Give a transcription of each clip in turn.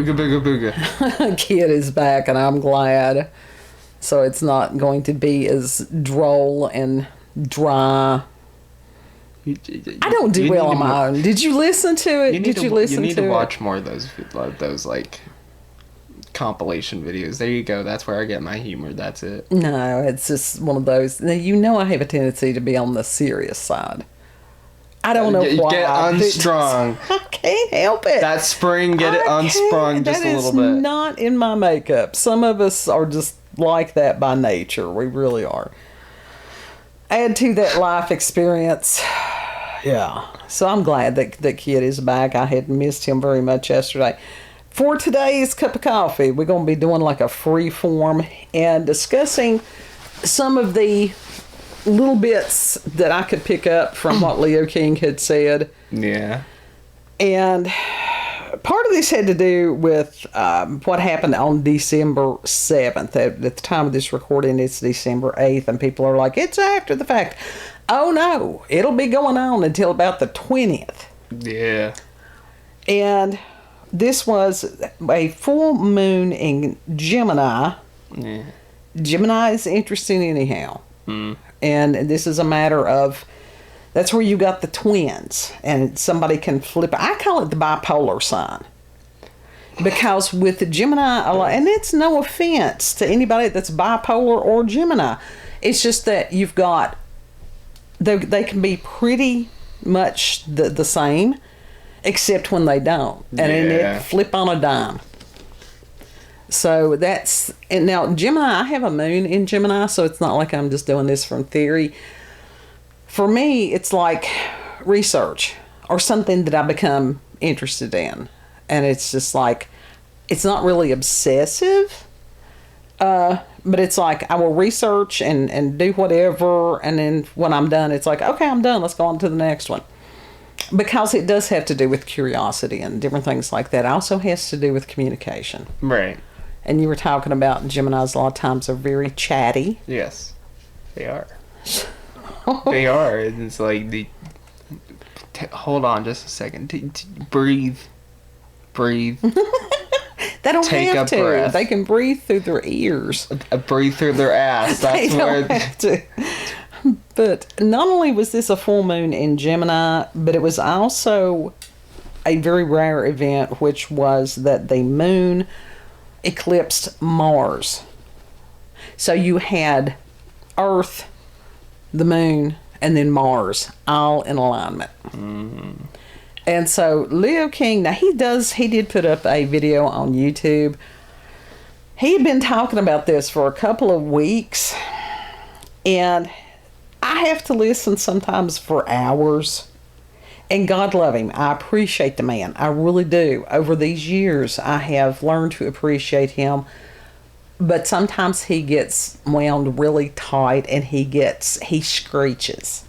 Booga booga booga. Kid is back, and I'm glad. So it's not going to be as droll and dry. I don't do well on my own. Did you listen to it? Did you listen to it? You need to watch more of those like compilation videos. There you go. That's where I get my humor. That's it. No, it's just one of those. Now, you know I have a tendency to be on the serious side. I don't know why. Get unstrung. I can't help it. That spring, get it unsprung just a little bit. That is not in my makeup. Some of us are just like that by nature. We really are. Add to that life experience. Yeah. So I'm glad that Kid is back. I had missed him very much yesterday. For today's cup of coffee, we're going to be doing like a free form and discussing some of the little bits that I could pick up from what Leo King had said. Yeah. And part of this had to do with what happened on December 7th. At the time of this recording, it's December 8th, and people are like, it's after the fact. Oh, no. It'll be going on until about the 20th. Yeah. And this was a full moon in Gemini. Yeah. Gemini is interesting anyhow. Mm. And this is a matter of, that's where you got the twins. And somebody can flip. I call it the bipolar sign. Because with the Gemini, and it's no offense to anybody that's bipolar or Gemini. It's just that you've got, they can be pretty much the same, except when they don't. And then it flip on a dime. So that's, and now Gemini, I have a moon in Gemini, so it's not like I'm just doing this from theory. For me, it's like research or something that I become interested in. And it's just like, it's not really obsessive, but it's like I will research and do whatever. And then when I'm done, it's like, okay, I'm done. Let's go on to the next one. Because it does have to do with curiosity and different things like that. It also has to do with communication. Right. And you were talking about Geminis a lot of times are very chatty. Yes, they are. They are. It's like hold on just a second. Breathe. They don't Take have a to. breath. They can breathe through their ears. Breathe through their ass. That's They don't have to. But not only was this a full moon in Gemini, but it was also a very rare event, which was that the moon eclipsed Mars. So you had Earth, the moon, and then Mars all in alignment. Mm. And so Leo King, now he did put up a video on YouTube. He had been talking about this for a couple of weeks, and I have to listen sometimes for hours. And God love him. I appreciate the man. I really do. Over these years, I have learned to appreciate him. But sometimes he gets wound really tight and he screeches.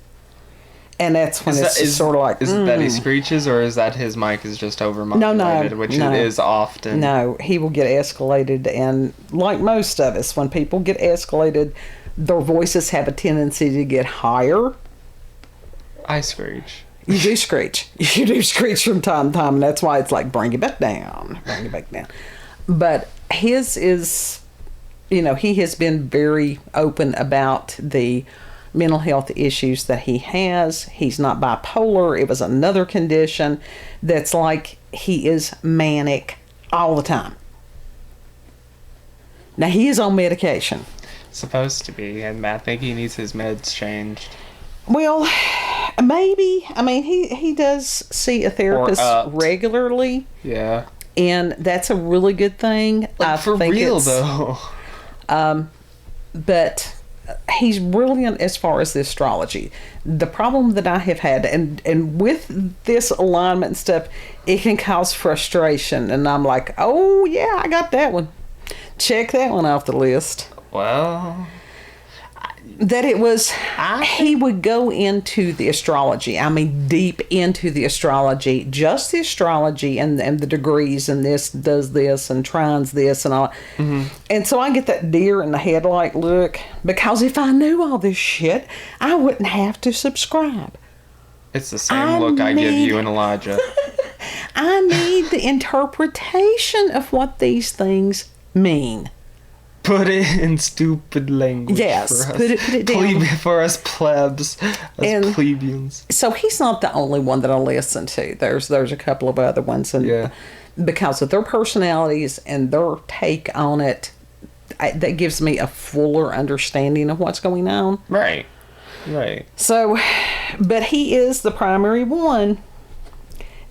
And that's when it's sort of like... Is it that he screeches, or is that his mic is just overmodulated, which it is often? No, he will get escalated. And like most of us, when people get escalated, their voices have a tendency to get higher. I screech. You do screech. You do screech from time to time, and that's why it's like, bring it back down. Bring it back down. But his is, he has been very open about the mental health issues that he has. He's not bipolar. It was another condition that's like he is manic all the time. Now, he is on medication. Supposed to be, and I think he needs his meds changed. Well, maybe. I mean, he does see a therapist regularly. Yeah. And that's a really good thing. Like, for real, though. But he's brilliant as far as the astrology. The problem that I have had, and with this alignment and stuff, it can cause frustration. And I'm like, oh, yeah, I got that one. Check that one off the list. Well... That it was, he would go into the astrology. I mean, deep into the astrology, just the astrology and the degrees, and this does this and trines this and all. Mm-hmm. And so I get that deer in the headlight look, because if I knew all this shit, I wouldn't have to subscribe. It's the same look I give you and Elijah. I need the interpretation of what these things mean. Put it in stupid language. Yes, for us. put it down. For us plebs, as plebeians. So he's not the only one that I listen to. There's a couple of other ones, and because of their personalities and their take on it, that gives me a fuller understanding of what's going on. Right. So, but he is the primary one.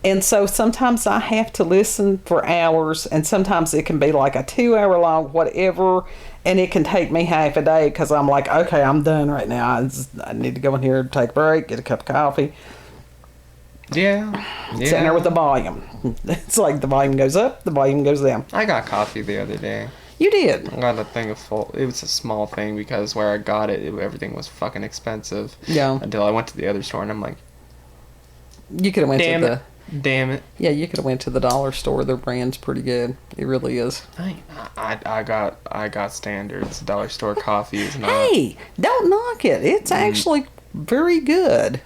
And so sometimes I have to listen for hours, and sometimes it can be like a 2-hour long whatever, and it can take me half a day because I'm like, okay, I'm done right now. I need to go in here, take a break, get a cup of coffee. Yeah. Sitting there with the volume. It's like the volume goes up, the volume goes down. I got coffee the other day. You did? I got a thing of full. It was a small thing because where I got it, everything was fucking expensive. Yeah. Until I went to the other store and I'm like, you could have went to the... Damn it. Yeah, you could have went to the dollar store. Their brand's pretty good. It really is. I got standards. Dollar store coffee is not. Hey, don't knock it. It's actually very good.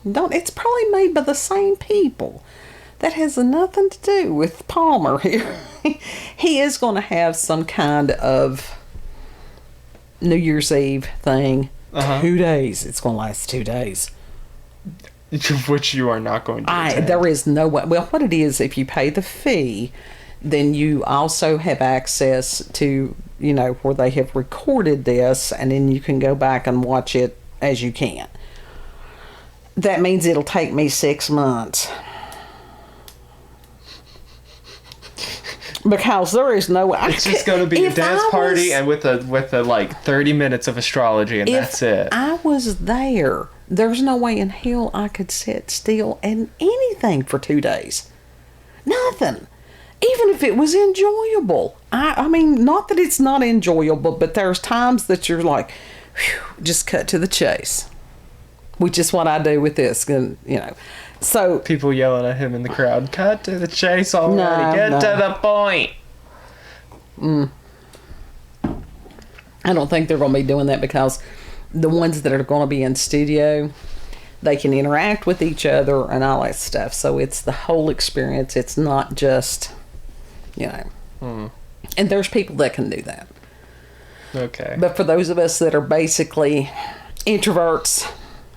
It's probably made by the same people. That has nothing to do with Palmer here. He is going to have some kind of New Year's Eve thing. 2 days. It's going to last 2 days. Which you are not going to attend. There is no way. Well, what it is, if you pay the fee, then you also have access to, where they have recorded this, and then you can go back and watch it as you can. That means it'll take me 6 months. Because there is no way. It's just going to be a dance party and with a like 30 minutes of astrology, and that's it. I was there. There's no way in hell I could sit still and anything for 2 days. Nothing. Even if it was enjoyable. I mean, not that it's not enjoyable, but there's times that you're like, whew, just cut to the chase. Which is what I do with this, So people yelling at him in the crowd, cut to the chase already, get to the point. I don't think they're going to be doing that because the ones that are going to be in studio, they can interact with each other and all that stuff. So it's the whole experience. It's not just, And there's people that can do that. Okay. But for those of us that are basically introverts,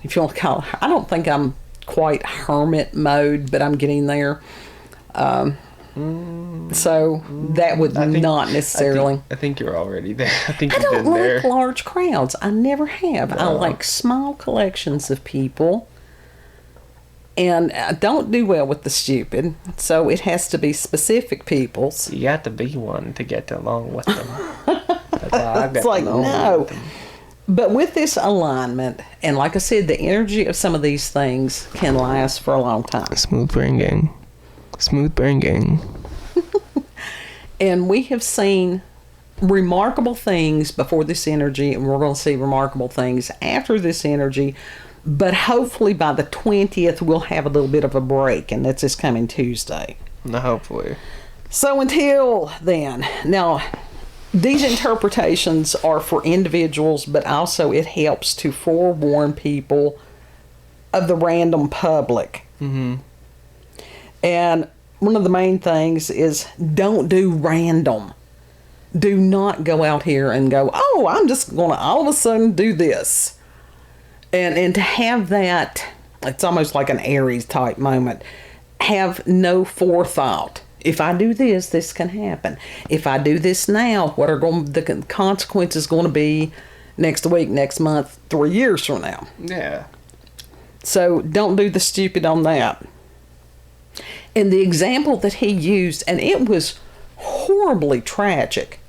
if you want to call it, I don't think I'm quite hermit mode, but I'm getting there. So that would not necessarily. I think you're already there. I think I you've don't been like there. large crowds. I never have. No. I like small collections of people. And I don't do well with the stupid. So it has to be specific people. You got to be one to get along with them. That's how I It's got like, along no. with them. But with this alignment, and like I said, the energy of some of these things can last for a long time. Smooth brain gang. Smooth brain gang. And we have seen remarkable things before this energy, and we're going to see remarkable things after this energy. But hopefully by the 20th, we'll have a little bit of a break, and that's this coming Tuesday. No, hopefully. So until then, now, these interpretations are for individuals, but also it helps to forewarn people of the random public. Mm-hmm. And one of the main things is don't do random. Do not go out here and go, oh, I'm just going to all of a sudden do this. And to have that, it's almost like an Aries type moment. Have no forethought. If I do this, this can happen. If I do this now, what are the consequences going to be next week, next month, 3 years from now? Yeah. So don't do the stupid on that. And the example that he used, and it was horribly tragic.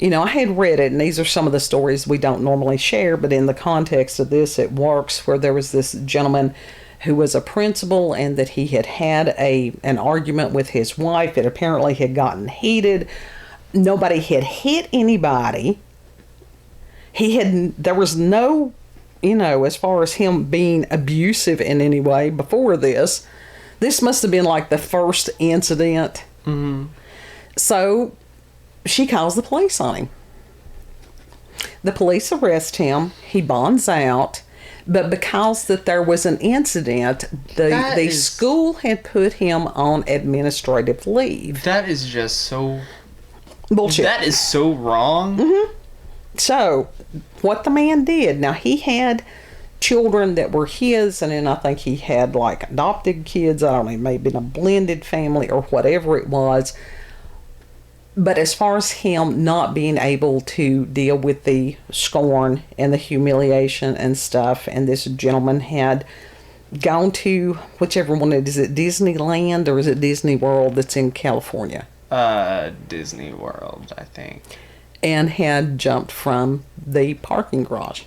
I had read it, and these are some of the stories we don't normally share, but in the context of this, it works, where there was this gentleman who was a principal, and that he had an argument with his wife. It apparently had gotten heated. Nobody had hit anybody. There was no, as far as him being abusive in any way before this. This must have been like the first incident. Mm-hmm. So she calls the police on him. The police arrest him. He bonds out. But because that there was an incident, the school had put him on administrative leave. That is just so... Bullshit. That is so wrong. Mm-hmm. So, what the man did, now he had children that were his, and then I think he had like adopted kids. I don't know, maybe in a blended family or whatever it was. But as far as him not being able to deal with the scorn and the humiliation and stuff, and this gentleman had gone to whichever one it is, it Disneyland or is it Disney World that's in California? Disney World, I think. And had jumped from the parking garage.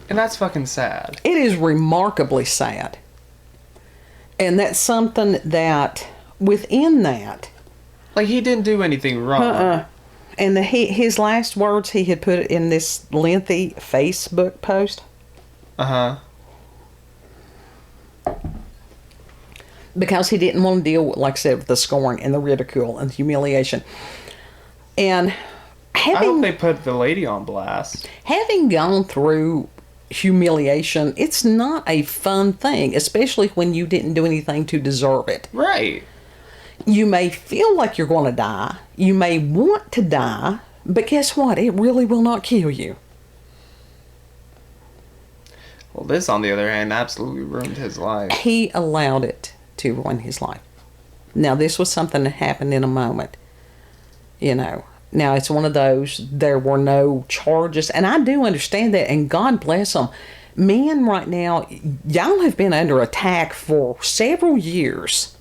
And that's fucking sad. It is remarkably sad. And that's something that, within that... Like, he didn't do anything wrong. And his last words, he had put it in this lengthy Facebook post. Uh-huh. Because he didn't want to deal, like I said, with the scorn and the ridicule and the humiliation. And I hope they put the lady on blast. Having gone through humiliation, it's not a fun thing, especially when you didn't do anything to deserve it. Right. You may feel like you're going to die. You may want to die, but guess what? It really will not kill you. Well, this, on the other hand, absolutely ruined his life. He allowed it to ruin his life. Now, this was something that happened in a moment. You know. Now, it's one of those, there were no charges. And I do understand that, and God bless them. Men right now, y'all have been under attack for several years.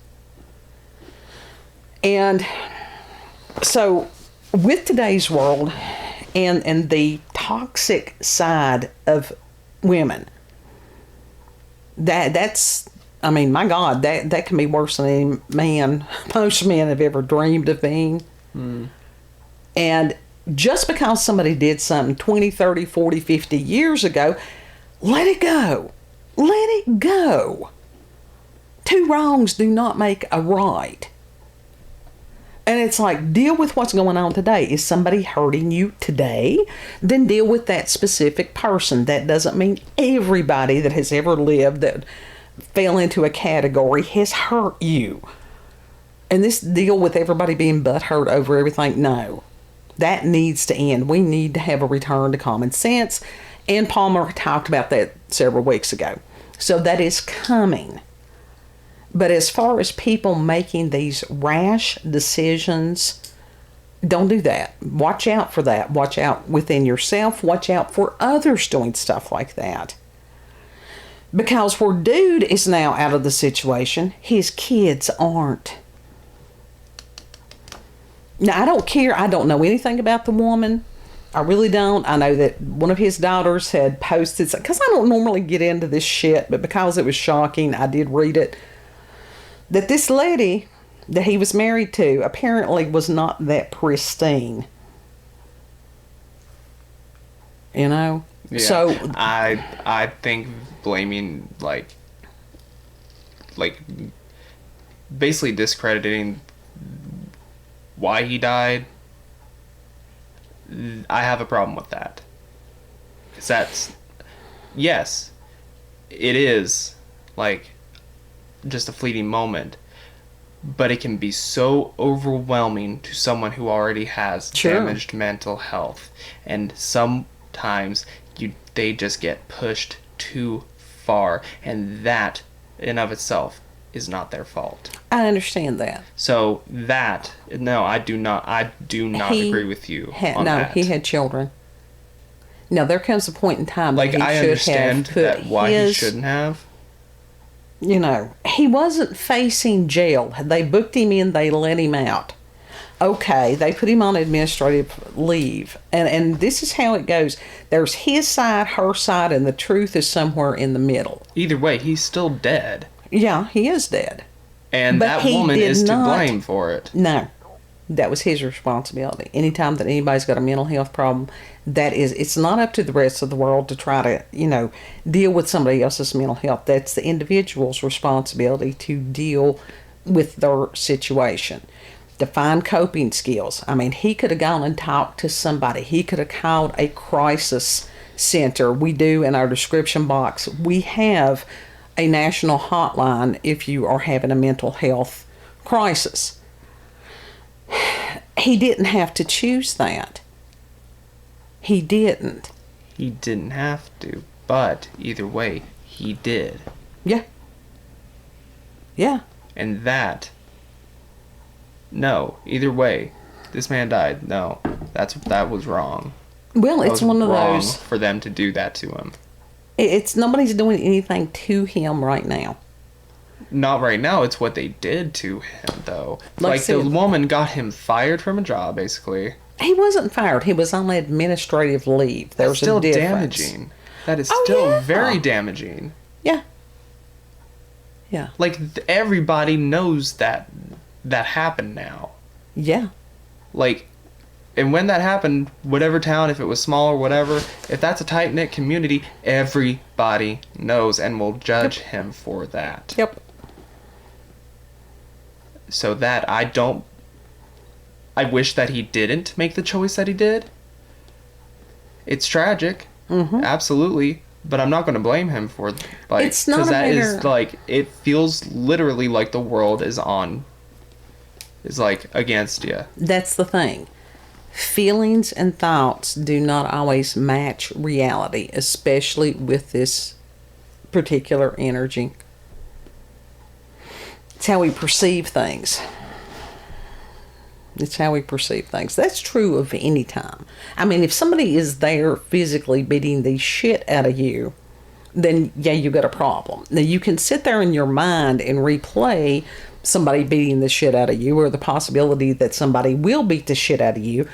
And so, with today's world and the toxic side of women, that's, I mean, my God, that can be worse than any man, most men have ever dreamed of being. Mm. And just because somebody did something 20, 30, 40, 50 years ago, let it go. Let it go. Two wrongs do not make a right. And it's like, deal with what's going on today. Is somebody hurting you today? Then deal with that specific person. That doesn't mean everybody that has ever lived that fell into a category has hurt you. And this deal with everybody being butthurt over everything, no. That needs to end. We need to have a return to common sense. And Palmer talked about that several weeks ago. So that is coming. But as far as people making these rash decisions, don't do that. Watch out for that. Watch out within yourself. Watch out for others doing stuff like that. Because where dude is now out of the situation, his kids aren't. Now, I don't care. I don't know anything about the woman. I really don't. I know that one of his daughters had posted, because I don't normally get into this shit, but because it was shocking, I did read it, that this lady that he was married to apparently was not that pristine. You know? Yeah. So I think blaming, like basically discrediting why he died, I have a problem with that. Because that's, yes, it is like just a fleeting moment, but it can be so overwhelming to someone who already has damaged mental health, and sometimes they just get pushed too far, and that in of itself is not their fault. I understand that. So I do not agree with you on that. He had children. Now there comes a point in time that I understand that why he shouldn't have. You know, he wasn't facing jail. They booked him in, they let him out. Okay, they put him on administrative leave. And this is how it goes. There's his side, her side, and the truth is somewhere in the middle. Either way, he's still dead. Yeah, he is dead. And that woman is to blame for it. No, that was his responsibility. Anytime that anybody's got a mental health problem, it's not up to the rest of the world to try to, deal with somebody else's mental health. That's the individual's responsibility to deal with their situation. To find coping skills. I mean, he could have gone and talked to somebody. He could have called a crisis Center, we do in our description box, we have a national hotline if you are having a mental health crisis. He didn't have to choose that. He didn't. He didn't have to, but either way, he did. Yeah. Yeah. And that, no, either way, this man died. No, that was wrong. Well, That it's was one of wrong those. for them to do that to him. It's nobody's doing anything to him right now. Not right now. It's what they did to him, though. Like Like I said- the woman got him fired from a job, basically. He wasn't fired. He was on administrative leave. There's Still a difference. damaging. That is Oh, still yeah. very damaging. Yeah. Yeah. Like everybody knows that happened now. Yeah. Like, and when that happened, whatever town, if it was small or whatever, if that's a tight-knit community, everybody knows and will judge him for that. Yep. So that I wish that he didn't make the choice that he did. It's tragic, absolutely, but I'm not going to blame him for It's not a that is matter- like, it feels literally like the world is like against you. That's the thing. Feelings and thoughts do not always match reality, especially with this particular energy. It's how we perceive things. It's how we perceive things. That's true of any time. I mean, if somebody is there physically beating the shit out of you, then yeah, you got a problem. Now, you can sit there in your mind and replay somebody beating the shit out of you, or the possibility that somebody will beat the shit out of you.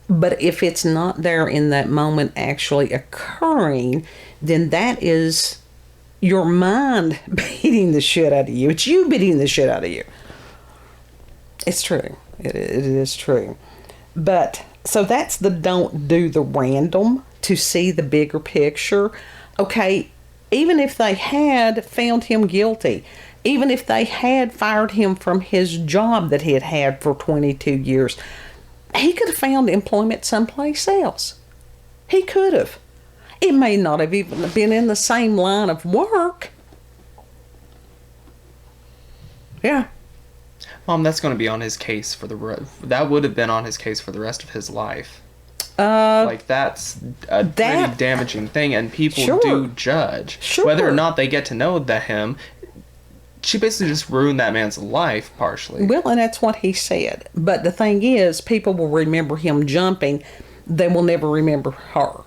But if it's not there in that moment actually occurring, then that is your mind beating the shit out of you. It's you beating the shit out of you. It's true. It is true. But, so that's the don't do the random to see the bigger picture. Okay, even if they had found him guilty, even if they had fired him from his job that he had had for 22 years, he could have found employment someplace else. He could have. It may not have even been in the same line of work. Yeah. Mom, that's going to be on his case for that would have been on his case for the rest of his life. Uh, Like, that's a pretty damaging thing, and people Sure. do judge. Sure. Whether or not they get to know him, she basically just ruined that man's life, partially. Well, and that's what he said. But the thing is, people will remember him jumping. They will never remember her.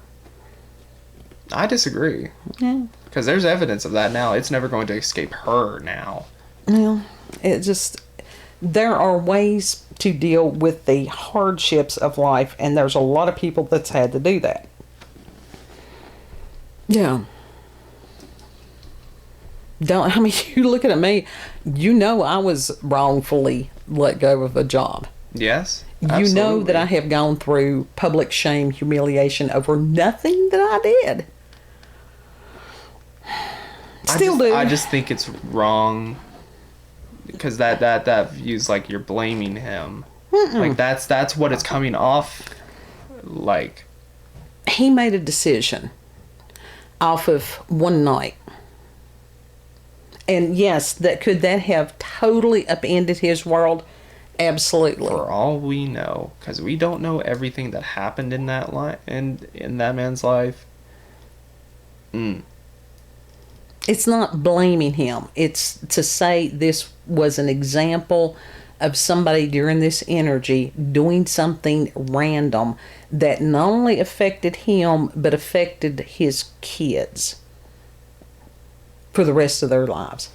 I disagree. Yeah. Because there's evidence of that now. It's never going to escape her now. Well, it just... There are ways to deal with the hardships of life, and there's a lot of people that's had to do that. Yeah. I mean, you looking at me, you know I was wrongfully let go of a job. Yes? You know Absolutely. that I have gone through public shame, humiliation over nothing that I did. Still do. I just think it's wrong. Because that views like you're blaming him. Like that's what it's coming off like. He made a decision off of one night. And yes, could that have totally upended his world? Absolutely. For all we know, because we don't know everything that happened in that in that man's life. It's not blaming him. It's to say this was an example of somebody during this energy doing something random that not only affected him, but affected his kids for the rest of their lives.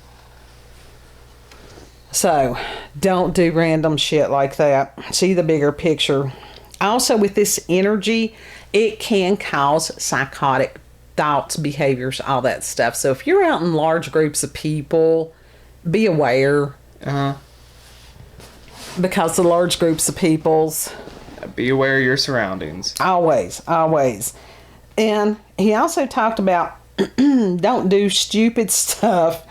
So, don't do random shit like that. See the bigger picture. Also, with this energy, it can cause psychotic thoughts, behaviors, all that stuff. So if you're out in large groups of people, be aware. Because the large groups of peoples... Be aware of your surroundings. Always. And he also talked about don't do stupid stuff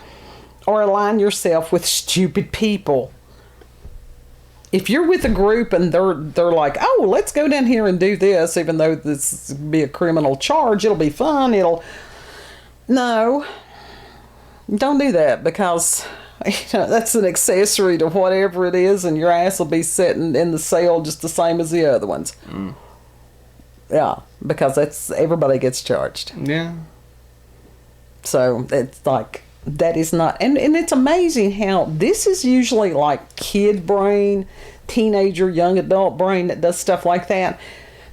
or align yourself with stupid people. If you're with a group and they're like, oh, let's go down here and do this, even though this would be a criminal charge, it'll be fun. No, don't do that, because that's an accessory to whatever it is, and your ass will be sitting in the cell just the same as the other ones. Yeah, because everybody gets charged. Yeah. So it's like, that is not, and it's amazing how this is usually like kid brain, teenager, young adult brain that does stuff like that.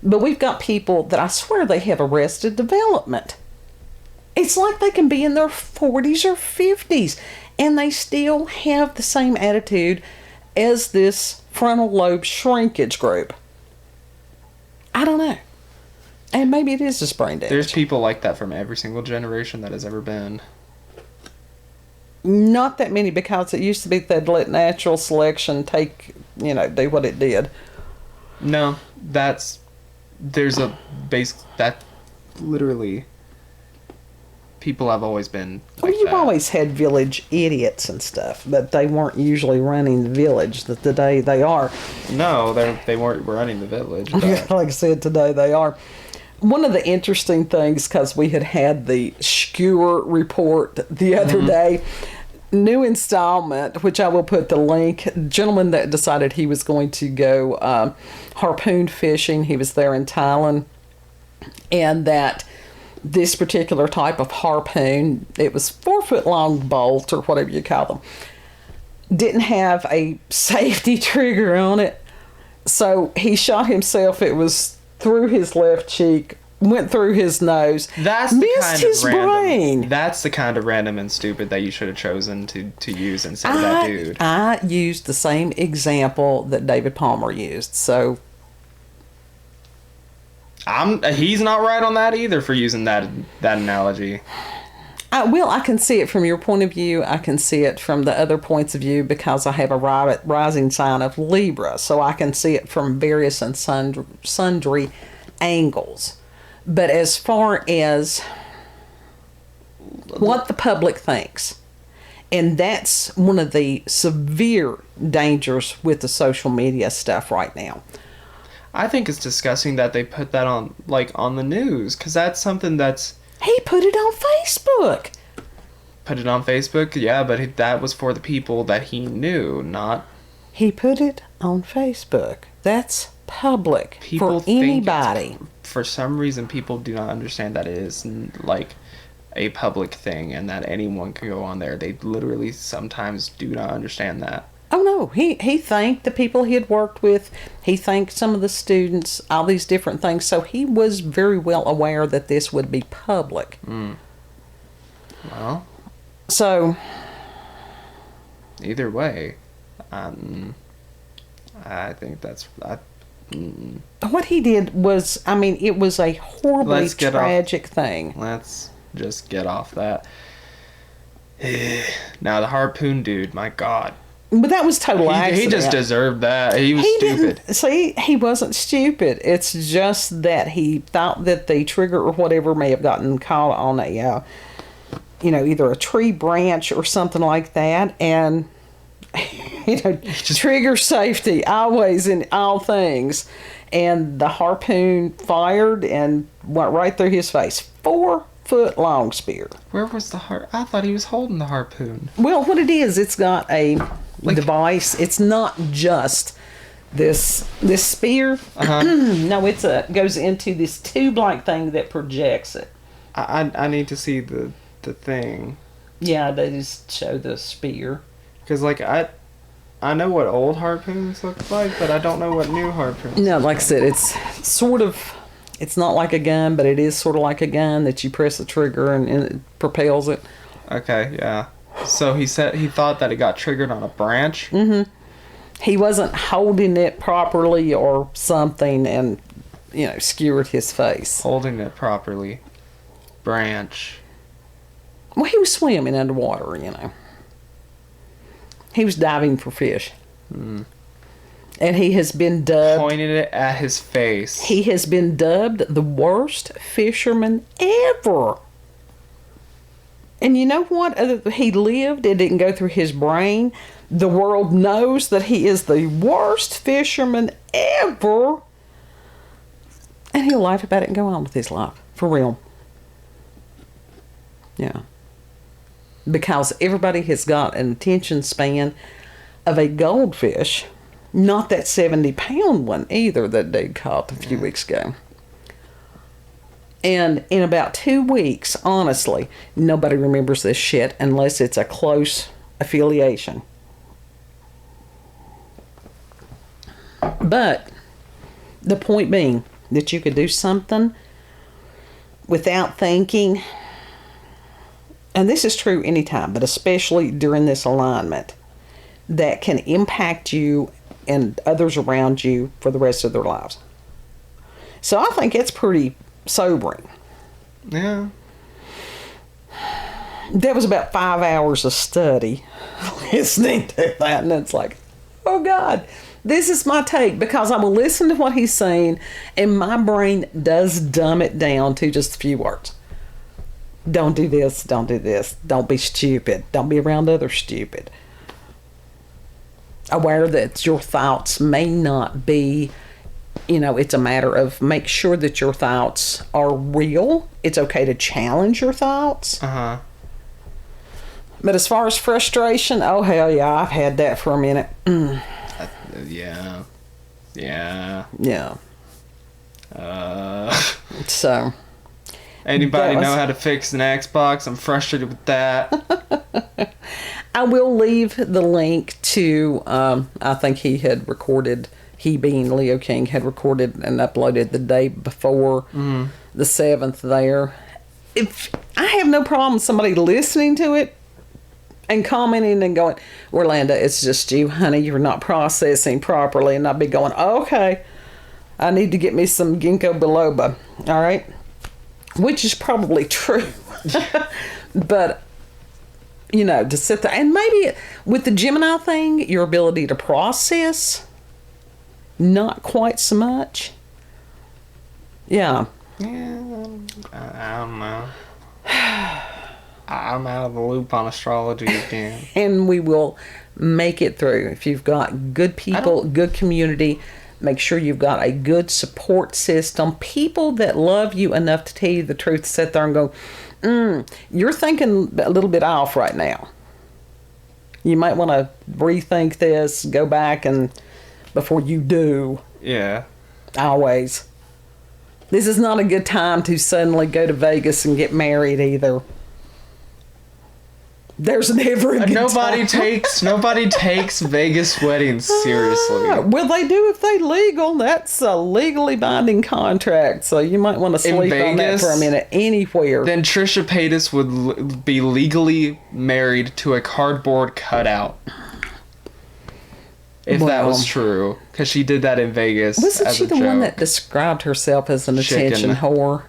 But we've got people that I swear they have arrested development. It's like they can be in their 40s or 50s and they still have the same attitude as this frontal lobe shrinkage group. I don't know. And maybe it is just brain damage. There's people like that from every single generation that has ever been. Not that many, because it used to be they'd let natural selection do what it did. No, there's a base that literally people have always been like well, you've that. always had village idiots and stuff, but they weren't usually running the village today they are. No, they weren't running the village. But... like I said, today they are. One of the interesting things, because we had the skewer report the other day, new installment, which I will put the link. Gentleman that decided he was going to go harpoon fishing. He was there in Thailand, and that this particular type of harpoon, it was 4-foot long bolt or whatever you call them, didn't have a safety trigger on it. So he shot himself. It was through his left cheek, went through his nose, missed his brain. That's the kind of random and stupid that you should have chosen to use instead of that dude. I used the same example that David Palmer used, so... He's not right on that either for using that analogy. I can see it from your point of view. I can see it from the other points of view, because I have a rising sign of Libra, so I can see it from various and sundry angles. But as far as what the public thinks, and that's one of the severe dangers with the social media stuff right now. I think it's disgusting that they put that on the news, because that's something that's... He put it on Facebook. Put it on Facebook? Yeah, but that was for the people that he knew, not... He put it on Facebook. That's public people for anybody. For some reason, people do not understand that it is like a public thing and that anyone can go on there. They literally sometimes do not understand that. Oh no, he thanked the people he had worked with. He thanked some of the students, all these different things. So he was very well aware that this would be public. Well, so either way, I think that's... What he did was, it was a horribly tragic thing. Let's just get off that. Now, the harpoon dude, my God. But that was total accident. He just deserved that. He was stupid. See, he wasn't stupid. It's just that he thought that the trigger or whatever may have gotten caught on a, either a tree branch or something like that. And, trigger safety always in all things. And the harpoon fired and went right through his face. 4-foot long spear. Where was the I thought he was holding the harpoon. Well, what it is, it's got a device. It's not just this spear. No, it goes into this tube-like thing that projects it. I need to see the thing. Yeah, they just show the spear. Because I know what old harpoons look like, but I don't know what new harpoons. No, like I said, it's sort of. It's not like a gun, but it is sort of like a gun that you press the trigger and it propels it. Okay, yeah. So he thought that it got triggered on a branch? Mm-hmm. He wasn't holding it properly or something and, skewered his face. Holding it properly. Branch. Well, he was swimming underwater, He was diving for fish. Mm. And he has been dubbed... Pointed it at his face. He has been dubbed the worst fisherman ever. And you know what? He lived. It didn't go through his brain. The world knows that he is the worst fisherman ever. And he'll laugh about it and go on with his life. For real. Yeah. Because everybody has got an attention span of a goldfish. Not that 70-pound one either that dude caught a few weeks ago. And in about 2 weeks, honestly, nobody remembers this shit unless it's a close affiliation. But the point being that you could do something without thinking, and this is true anytime, but especially during this alignment, that can impact you and others around you for the rest of their lives. So I think it's pretty sobering. Yeah. That was about 5 hours of study listening to that, and it's like, oh God, this is my take, because I will listen to what he's saying and my brain does dumb it down to just a few words. Don't do this, don't do this, don't be stupid, don't be around other stupid. Aware that your thoughts may not be, it's a matter of make sure that your thoughts are real. It's okay to challenge your thoughts. Uh-huh. But as far as frustration, oh hell yeah, I've had that for a minute. Yeah. So. Anybody know how to fix an Xbox? I'm frustrated with that. I will leave the link to, I think he being Leo King, had recorded and uploaded the day before the 7th there. If I have no problem somebody listening to it and commenting and going, Orlando, it's just you, honey, you're not processing properly, and not be going, okay, I need to get me some ginkgo biloba, all right? Which is probably true. But, to sit there, and maybe with the Gemini thing, your ability to process, not quite so much. Yeah. Yeah, I don't know. I'm out of the loop on astrology again. And we will make it through. If you've got good people, good community, make sure you've got a good support system. People that love you enough to tell you the truth, sit there and go, you're thinking a little bit off right now. You might want to rethink this, go back, and before you do. Yeah. Always. This is not a good time to suddenly go to Vegas and get married either. There's never a good nobody time. Nobody takes Vegas weddings seriously. Well, they do if they legal. That's a legally binding contract, so you might want to sleep on that for a minute. Anywhere. Then Trisha Paytas would be legally married to a cardboard cutout. If that was true. Because she did that in Vegas. Wasn't she the one that described herself as an attention whore?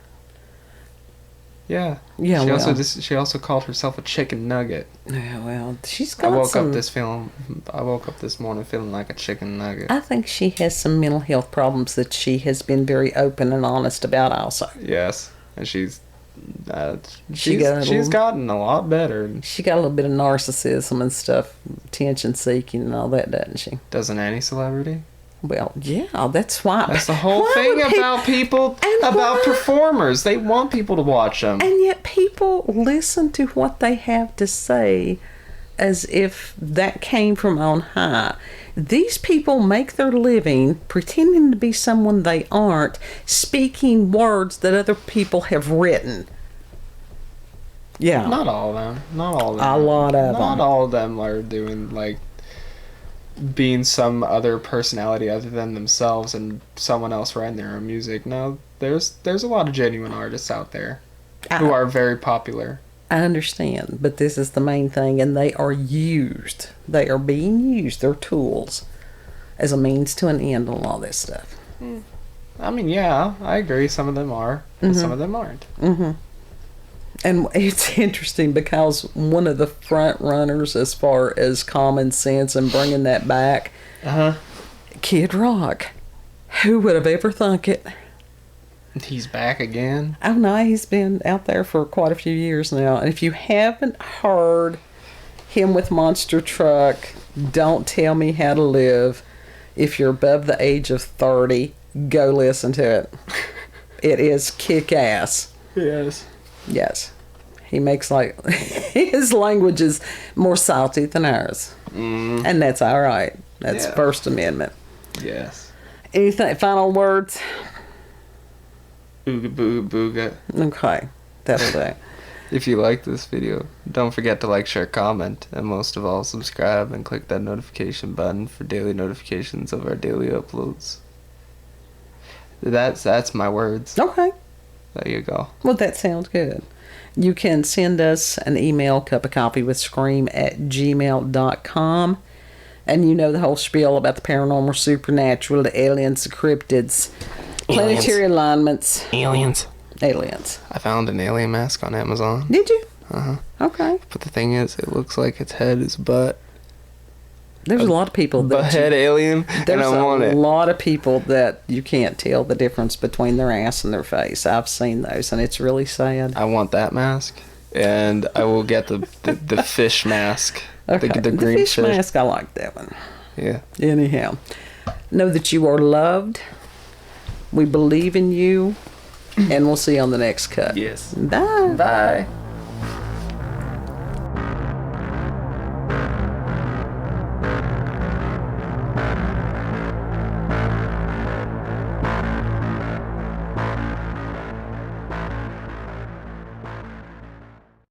Yeah. Yeah. She also called herself a chicken nugget. Yeah, well, she's got I woke up this morning feeling like a chicken nugget. I think she has some mental health problems that she has been very open and honest about also. Yes. And she's she's gotten a lot better. She got a little bit of narcissism and stuff, attention seeking and all that, doesn't she? Doesn't any celebrity? Well, yeah, that's why. That's the whole thing about performers. They want people to watch them. And yet people listen to what they have to say as if that came from on high. These people make their living pretending to be someone they aren't, speaking words that other people have written. Yeah. Not all of them. A lot of them. Not all of them are doing, being some other personality other than themselves and someone else writing their own music. No, there's a lot of genuine artists out there who are very popular. I understand, but this is the main thing, and they are used. They are being used. They're tools as a means to an end on all this stuff. I mean, yeah, I agree. Some of them are, but some of them aren't. Mm-hmm. And it's interesting because one of the front runners as far as common sense and bringing that back, Kid Rock. Who would have ever thunk it? He's back again? Oh no, he's been out there for quite a few years now. And if you haven't heard him with Monster Truck, Don't Tell Me How to Live, if you're above the age of 30, go listen to it. It is kick-ass. Yes. Yes. He makes like his language is more salty than ours. And that's all right. That's First Amendment. Yes. Anything, final words? Ooga booga booga. Okay. That'll do. If you like this video, don't forget to like, share, comment, and most of all, subscribe and click that notification button for daily notifications of our daily uploads. That's my words. Okay. There you go. Well, that sounds good. You can send us an email, cupofcoffeewithscream@gmail.com. And you know the whole spiel about the paranormal, supernatural, the aliens, the cryptids, planetary alignments. Aliens. I found an alien mask on Amazon. Did you? Uh-huh. Okay. But the thing is, it looks like its head is butt. There's a lot of people that... Butthead alien, and I want it. There's a lot of people that you can't tell the difference between their ass and their face. I've seen those, and it's really sad. I want that mask, and I will get the fish mask. Okay. The green fish mask, I like that one. Yeah. Anyhow, know that you are loved. We believe in you, and we'll see you on the next cut. Yes. Bye. Bye.